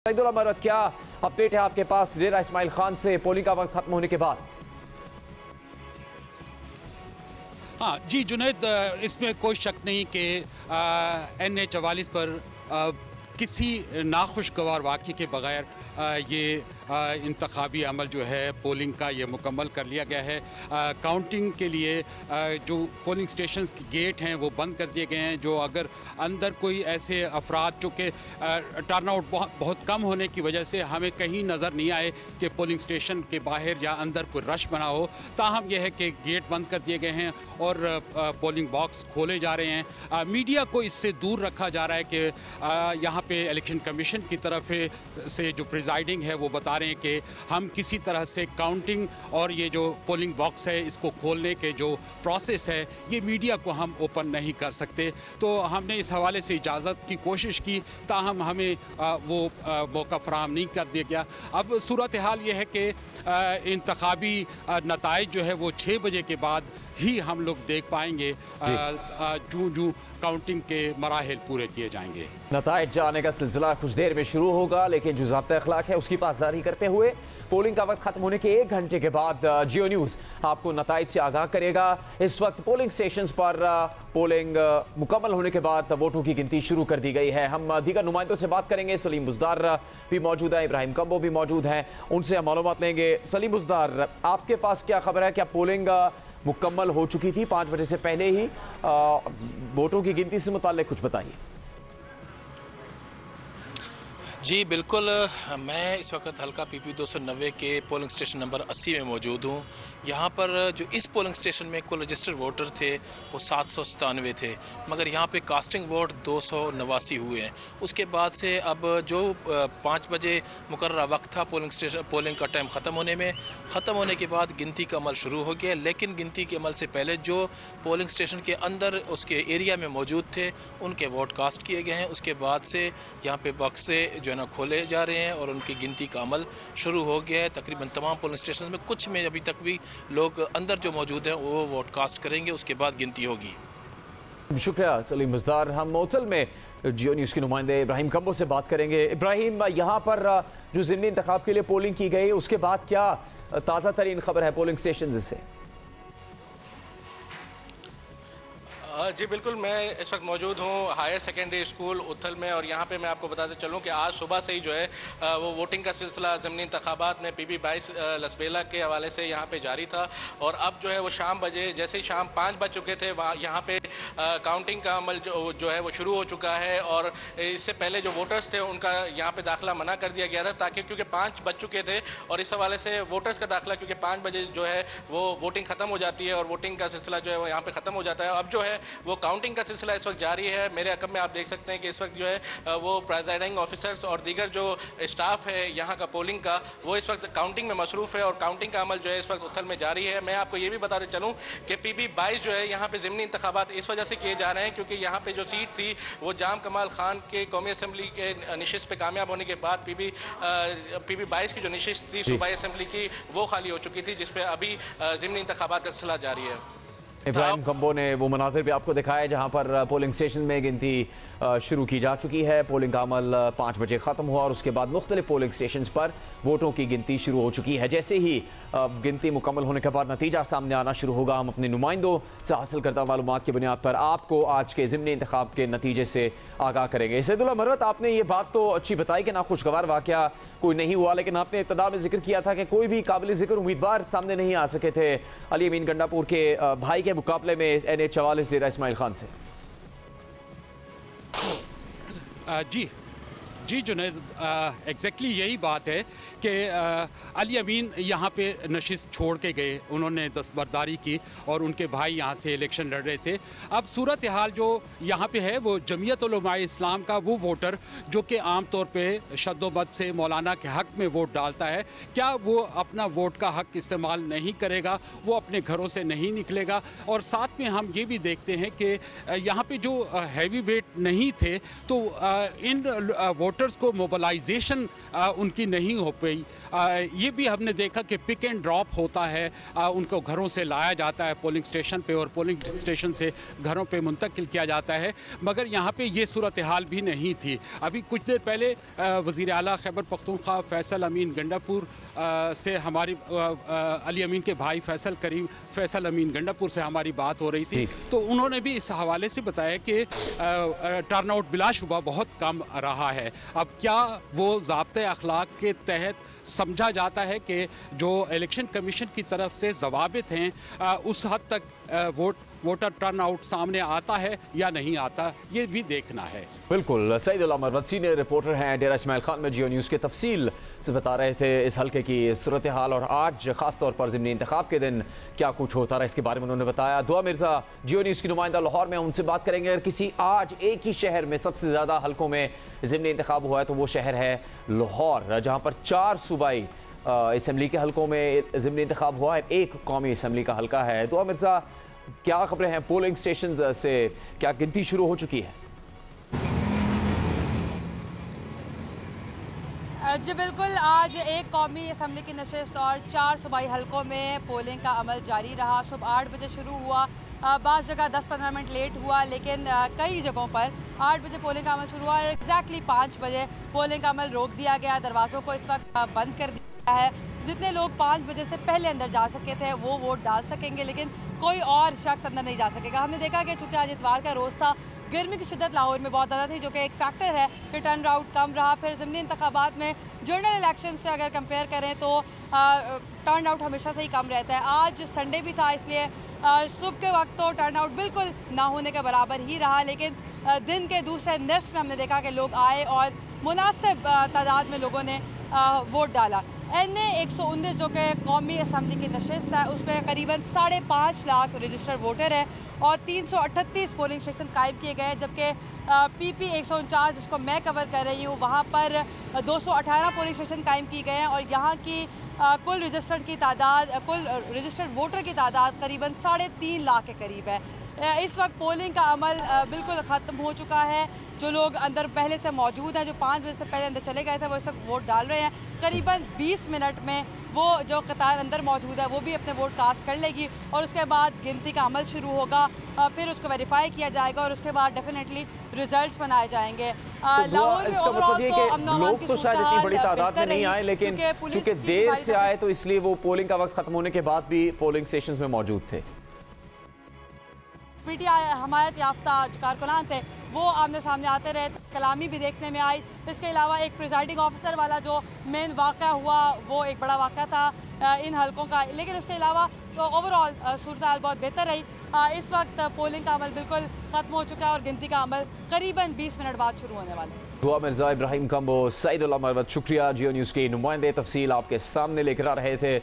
सईदुल्लाह मरवत, क्या अपडेट है आपके पास डेरा इस्माइल खान से पोलिंग का वक्त खत्म होने के बाद? हाँ जी जुनैद, इसमें कोई शक नहीं कि NA-44 पर किसी नाखुशगवार वाक़े के बगैर ये इंतखाबी अमल जो है पोलिंग का ये मुकम्मल कर लिया गया है। काउंटिंग के लिए जो पोलिंग स्टेशन के गेट हैं वो बंद कर दिए गए हैं। जो अगर अंदर कोई ऐसे अफराद जो कि टर्नआउट बहुत कम होने की वजह से हमें कहीं नज़र नहीं आए कि पोलिंग स्टेशन के बाहर या अंदर कोई रश बना हो, ताहम यह है कि गेट बंद कर दिए गए हैं और पोलिंग बॉक्स खोले जा रहे हैं। मीडिया को इससे दूर रखा जा रहा है कि यहाँ पे इलेक्शन कमीशन की तरफ से जो प्रिजाइडिंग है वो बता रहे हैं कि हम किसी तरह से काउंटिंग और ये जो पोलिंग बॉक्स है इसको खोलने के जो प्रोसेस है ये मीडिया को हम ओपन नहीं कर सकते। तो हमने इस हवाले से इजाज़त की कोशिश की, ताहम हमें वो मौका फराहम नहीं कर दिया गया। अब सूरत हाल ये है कि इंतखाबी नताइज जो है वो 6 बजे के बाद ही हम लोग देख पाएंगे जो काउंटिंग के मराहिल पूरे किए जाएंगे। नताइज जाने का सिलसिला कुछ देर में शुरू होगा, लेकिन जो ज़ाब्ता अखलाक है उसकी पासदारी करते हुए पोलिंग का वक्त खत्म होने के 1 घंटे के बाद जियो न्यूज़ आपको नताइज से आगाह करेगा। इस वक्त पोलिंग स्टेशंस पर पोलिंग मुकम्मल होने के बाद वोटों की गिनती शुरू कर दी गई है। हम दीगर नुमाइंदों से बात करेंगे। सलीम बुज़दार भी मौजूद है, इब्राहिम कम्बो भी मौजूद हैं, उनसे हम मालूमात लेंगे। सलीम बुज़दार, आपके पास क्या खबर है? क्या पोलिंग मुकम्मल हो चुकी थी 5 बजे से पहले ही? वोटों की गिनती से मुताल्लिक कुछ बताइए। जी बिल्कुल, मैं इस वक्त हल्का PP 290 के पोलिंग स्टेशन नंबर 80 में मौजूद हूँ। यहाँ पर जो इस पोलिंग स्टेशन में कुल रजिस्टर्ड वोटर थे वो 797 थे, मगर यहाँ पे कास्टिंग वोट 289 हुए हैं। उसके बाद से अब जो 5 बजे मुकर्ररा वक्त था पोलिंग का टाइम ख़त्म होने के बाद गिनती का अमल शुरू हो गया। लेकिन गिनती के अमल से पहले जो पोलिंग स्टेशन के अंदर उसके एरिया में मौजूद थे उनके वोट कास्ट किए गए हैं। उसके बाद से यहाँ पे बक्से जो है ना खोले जा रहे हैं और उनकी गिनती का अमल शुरू हो गया है। तकरीबन तमाम पोलिंग स्टेशन में कुछ में अभी तक भी लोग अंदर जो मौजूद हैं वो वोट कास्ट करेंगे, उसके बाद गिनती होगी। शुक्रिया सलीम बुज़दार। हम मोतल में जियो न्यूज़ के नुमाइंदे इब्राहिम कम्बो से बात करेंगे। इब्राहिम, यहाँ पर जो ज़िमनी इंतखाब के लिए पोलिंग की गई उसके बाद क्या ताज़ा तरीन खबर है पोलिंग स्टेशन से? जी बिल्कुल, मैं इस वक्त मौजूद हूँ हायर सेकेंडरी स्कूल उथल में और यहाँ पे मैं आपको बताते चलूँ कि आज सुबह से ही जो है वो वोटिंग का सिलसिला ज़मीनी इंतखाबात में PB 22 लसबेला के हवाले से यहाँ पे जारी था। और अब जो है वो जैसे ही शाम 5 बज चुके थे वहाँ यहाँ पे काउंटिंग का अमल जो है वो शुरू हो चुका है। और इससे पहले जो वोटर्स थे उनका यहाँ पर दाखिला मना कर दिया गया था, ताकि क्योंकि 5 बज चुके थे और इस हवाले से वोटर्स का दाखिला क्योंकि 5 बजे जो है वो वोटिंग ख़त्म हो जाती है और वोटिंग का सिलसिला जो है वो यहाँ पर ख़त्म हो जाता है। अब जो है वो काउंटिंग का सिलसिला इस वक्त जारी है। मेरे अकब में आप देख सकते हैं कि इस वक्त जो है वो प्रेजाइडिंग ऑफिसर्स और दीगर जो स्टाफ है यहाँ का पोलिंग का वो इस वक्त काउंटिंग में मसरूफ़ है और काउंटिंग का अमल जो है इस वक्त उथल में जारी है। मैं आपको ये भी बताते चलूँ कि PB 22 जो है यहाँ पे ज़िमनी इंतखाबात इस वजह से किए जा रहे हैं क्योंकि यहाँ पे जो सीट थी वो जाम कमाल खान के कौमी असम्बली के नशिस्त पे कामयाब होने के बाद PB 22 की जो नशिस्त थी सूबाई असम्बली की वो खाली हो चुकी थी, जिस पर अभी ज़िमनी इंतखाबात का सिलसिला जारी है। इब्राहिम कम्बो ने वो मनाजिर भी आपको दिखाया जहां पर पोलिंग स्टेशन में गिनती शुरू की जा चुकी है। पोलिंग का अमल 5 बजे ख़त्म हुआ और उसके बाद मुख्तलिफ पोलिंग स्टेशन पर वोटों की गिनती शुरू हो चुकी है। जैसे ही गिनती मुकम्मल होने के बाद नतीजा सामने आना शुरू होगा, हम अपने नुमाइंदों से हासिल करता मालूमात की बुनियाद पर आपको आज के ज़िमनी इंतखाब के नतीजे से आगाह करेंगे। सईदुल्लाह मरवत, आपने ये बात तो अच्छी बताई कि नाखुशगवार वाक़या कोई नहीं हुआ, लेकिन आपने इब्तिदा में जिक्र किया था कि कोई भी काबिल ज़िक्र उम्मीदवार सामने नहीं आ सके थे अली अमीन गंडापुर के भाई के मुकाबले में NA-44 डेरा इस्माइल खान से। जी जुनैद, एग्जैक्टली यही बात है कि अली अमीन यहाँ पे नशिस्त छोड़ के गए, उन्होंने दस्तबरदारी की और उनके भाई यहाँ से इलेक्शन लड़ रहे थे। अब सूरत हाल जो यहाँ पे है वो जमीयत उलमाए इस्लाम का वो वोटर जो कि आम तौर पे शद्दोबद से मौलाना के हक़ में वोट डालता है, क्या वो अपना वोट का हक़ इस्तेमाल नहीं करेगा, वो अपने घरों से नहीं निकलेगा? और साथ में हम ये भी देखते हैं कि यहाँ पे जो हैवी वेट नहीं थे तो इन वोटर वोटर्स को मोबिलाइजेशन उनकी नहीं हो पाई। ये भी हमने देखा कि पिक एंड ड्रॉप होता है, उनको घरों से लाया जाता है पोलिंग स्टेशन पे और पोलिंग स्टेशन से घरों पे मुंतकिल किया जाता है, मगर यहाँ पे ये सूरत हाल भी नहीं थी। अभी कुछ देर पहले वज़ीर आला खैबर पख्तूनख्वा फैसल अमीन गंडापुर से हमारी अली अमीन के भाई फैसल अमीन गंडापुर से हमारी बात हो रही थी, तो उन्होंने भी इस हवाले से बताया कि टर्नआउट बिलाशुबा बहुत कम रहा है। अब क्या वो ज़ाब्ते अखलाक के तहत समझा जाता है कि जो इलेक्शन कमीशन की तरफ से ज़वाबित हैं उस हद तक वोटर टर्नआउट सामने आता है या नहीं आता, ये भी देखना है। बिल्कुल, सईद उल अमर सीनियर रिपोर्टर हैं डेरा इस्माइल खान में जियो न्यूज़ के तफसील से बता रहे थे इस हल्के की सूरत हाल और आज ख़ास तौर पर ज़िमनी इंतखाब के दिन क्या कुछ होता रहा इसके बारे में उन्होंने बताया। दुआ मिर्ज़ा जियो न्यूज़ की नुमाइंदा लाहौर में, उनसे बात करेंगे। अगर किसी आज एक ही शहर में सबसे ज़्यादा हल्कों में ज़िमनी इंतखाब हुआ है तो वो शहर है लाहौर, जहाँ पर 4 सूबाई असम्बली के हल्कों में ज़िमनी इंतखाब हुआ है, 1 कौमी असम्बली का हल्का है। दुआ मिर्ज़ा, क्या खबरें हैं पोलिंग स्टेशन से, क्या गिनती शुरू हो चुकी है? जी बिल्कुल, आज 1 कौमी असम्बली की नशिस्त और 4 सूबाई हल्कों में पोलिंग का अमल जारी रहा। सुबह 8 बजे शुरू हुआ, बाज़ जगह 10-15 मिनट लेट हुआ, लेकिन कई जगहों पर 8 बजे पोलिंग का अमल शुरू हुआ और एग्जैक्टली 5 बजे पोलिंग का अमल रोक दिया गया। दरवाज़ों को इस वक्त बंद कर दिया है। जितने लोग 5 बजे से पहले अंदर जा सके थे वो वोट डाल सकेंगे, लेकिन कोई और शख्स अंदर नहीं जा सकेगा। हमने देखा कि चूँकि आज इतवार का रोज़ था, गर्मी की शिद्दत लाहौर में बहुत ज़्यादा थी, जो कि एक फैक्टर है कि टर्न आउट कम रहा। फिर ज़िमनी इंतखाबात में जनरल इलेक्शन से अगर कंपेयर करें तो टर्न आउट हमेशा से ही कम रहता है। आज संडे भी था, इसलिए सुबह के वक्त तो टर्न आउट बिल्कुल ना होने के बराबर ही रहा, लेकिन दिन के दूसरे निस्फ में हमने देखा कि लोग आए और मुनासिब तादाद में लोगों ने वोट डाला। NA 119 जो कि कौमी असम्बली की नशिस्त है, उसमें करीबन 5.5 लाख रजिस्टर्ड वोटर हैं और 338 पोलिंग स्टेशन कायम किए गए हैं, जबकि PP 149 जिसको मैं कवर कर रही हूँ वहाँ पर 218 पोलिंग स्टेशन कायम किए गए हैं और यहाँ की कुल रजिस्टर्ड वोटर की तादाद करीबन 3.5 लाख के करीब है। इस वक्त पोलिंग का अमल बिल्कुल ख़त्म हो चुका है। जो लोग अंदर पहले से मौजूद हैं, जो 5 बजे से पहले अंदर चले गए थे, वो इस वक्त वोट डाल रहे हैं। करीबन 20 मिनट में वो जो कतार अंदर मौजूद है वो भी अपने वोट कास्ट कर लेगी और उसके बाद गिनती का अमल शुरू होगा, फिर उसको वेरीफाई किया जाएगा और उसके बाद डेफिनेटली रिजल्ट्स बनाए जाएंगे। लाहौर में ओवरऑल तो लोग तो शायद इतनी बड़ी तादाद में नहीं आए, लेकिन चूंकि देर से आए तो इसलिए वो पोलिंग का वक्त खत्म होने के बाद भी पोलिंग स्टेशंस में मौजूद थे। PTI हमायत याफ्ता जो कारकुनान थे वो आमने सामने आते रहे, कलामी भी देखने में आई। इसके अलावा एक प्रिजाइडिंग ऑफिसर वाला जो मेन वाक़या हुआ वो एक बड़ा वाक़या था इन हलकों का, लेकिन उसके अलावा तो ओवरऑल सूरत हाल बहुत बेहतर रही। इस वक्त पोलिंग का अमल बिल्कुल ख़त्म हो चुका है और गिनती का अमल करीबन 20 मिनट बाद शुरू होने वाला है। दुआ मिर्ज़ा, इब्राहिम कंबो, सईद उल अमर, शुक्रिया। जियो न्यूज़ के नुमाइंदे तफसील आपके सामने लेकर आ रहे थे।